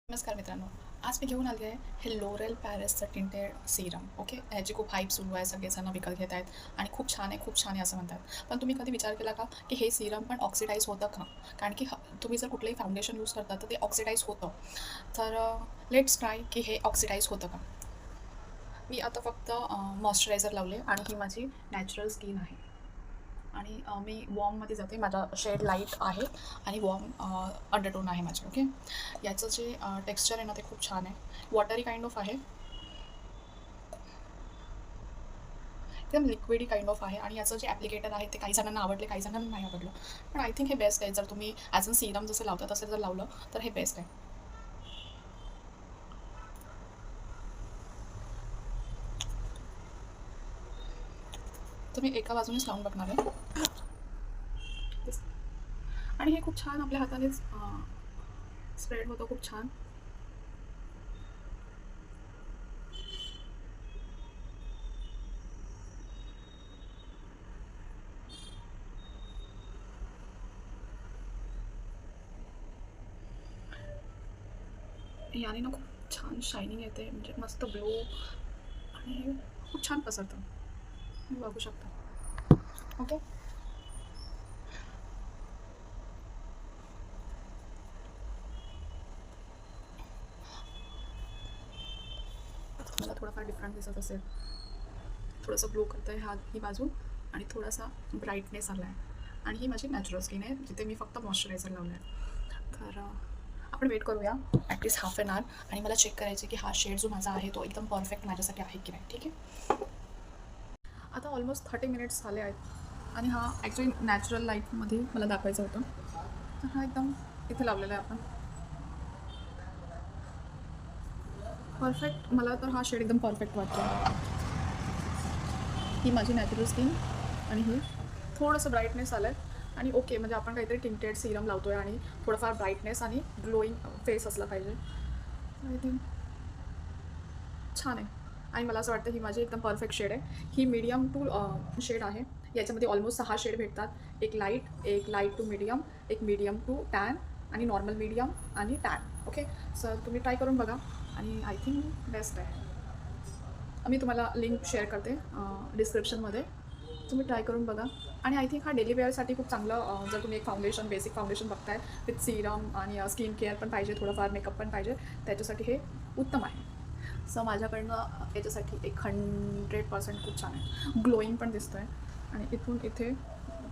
नमस्कार मित्रांनो, आज मी घेऊन आली आहे हे लोरेल पॅरिसचं टिंटेड सीरम. ओके, ह्याची खूप हाईप सुरू आहे, सगळेजण विकत घेत आहेत आणि खूप छान आहे, खूप छान आहे असं म्हणतात. पण तुम्ही कधी विचार केला का की हे सीरम पण ऑक्सिडाइज होतं का? कारण की तुम्ही जर कुठलंही फाउंडेशन यूज करता तर ते ऑक्सिडाइज होतं. तर लेट्स ट्राय की हे ऑक्सिडाइज होतं का? मी आता फक्त मॉइश्चरायझर लावले आणि ही माझी नॅचरल स्किन आहे. आणि मी वॉर्ममध्ये जाते. माझा शेड लाईट आहे आणि वॉर्म अंडरटोन आहे माझे. ओके, याचं जे टेक्स्चर आहे ना ते खूप छान आहे. वॉटरी काइंड ऑफ आहे, एकदम लिक्विडी काइंड ऑफ आहे. आणि याचं जे ॲप्लिकेटर आहे ते काही जणांना आवडले, काही जणांना नाही आवडलं. पण आय थिंक हे बेस्ट आहे. जर तुम्ही ॲज अ सीरम जसं लावता तसं जर लावलं तर हे बेस्ट आहे. तर मी एका बाजूनेच लावून बघणार आहे. आणि हे खूप छान आपल्या हातानेच स्प्रेड होतं, खूप छान. याने ना खूप छान शायनिंग येते, म्हणजे मस्त ग्लो आणि हे खूप छान पसरतं. तुम्ही बघू शकता. ओके, मला थोडाफार डिफरंट दिसत असेल. थोडंसं ग्लो करतं आहे ही बाजू आणि थोडासा ब्राईटनेस आला आहे. आणि ही माझी नॅचरल स्किन आहे जिथे मी फक्त मॉइश्चरायझर लावलं आहे. तर आपण वेट करूया ॲटलीस्ट हाफ ॲन आवर आणि मला चेक करायचं की हा शेड जो माझा आहे तो एकदम परफेक्ट माझ्यासाठी आहे की नाही. ठीक आहे, आता ऑलमोस्ट 30 मिनिट्स झाले आहेत आणि हा ॲक्च्युली नॅचरल लाईटमध्ये मला दाखवायचं होतं. तर हा एकदम इथे लावलेला आहे आपण. परफेक्ट, मला तर हा शेड एकदम परफेक्ट वाटतो. ही माझी नॅचरल स्किन आणि ही थोडंसं ब्राईटनेस आलं आहे. आणि ओके, म्हणजे आपण काहीतरी टिंटेड सीरम लावतो आहे आणि थोडंफार ब्राईटनेस आणि ग्लोईंग फेस असला पाहिजे. आय थिंक छान आहे. आणि मला असं वाटतं ही माझी एकदम परफेक्ट शेड आहे. ही मीडियम टू शेड आहे. याच्यामध्ये ऑलमोस्ट 6 शेड भेटतात. एक लाईट टू मीडियम, एक मीडियम टू टॅन आणि नॉर्मल मीडियम आणि टॅन. ओके, सर तुम्ही ट्राय करून बघा आणि आय थिंक बेस्ट आहे. मी तुम्हाला लिंक शेअर करते डिस्क्रिप्शनमध्ये. तुम्ही ट्राय करून बघा. आणि आय थिंक हा डेली वेअरसाठी खूप चांगलं, जर तुम्ही एक फाउंडेशन, बेसिक फाउंडेशन बघताय विथ सीरम आणि स्किन केअर पण पाहिजे, थोडंफार मेकअप पण पाहिजे, त्याच्यासाठी हे उत्तम आहे. सो माझ्याकडनं याच्यासाठी 100% खूप छान आहे. ग्लोईंग पण दिसतं आहे आणि इथून इथे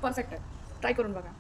परफेक्ट आहे. ट्राय करून बघा.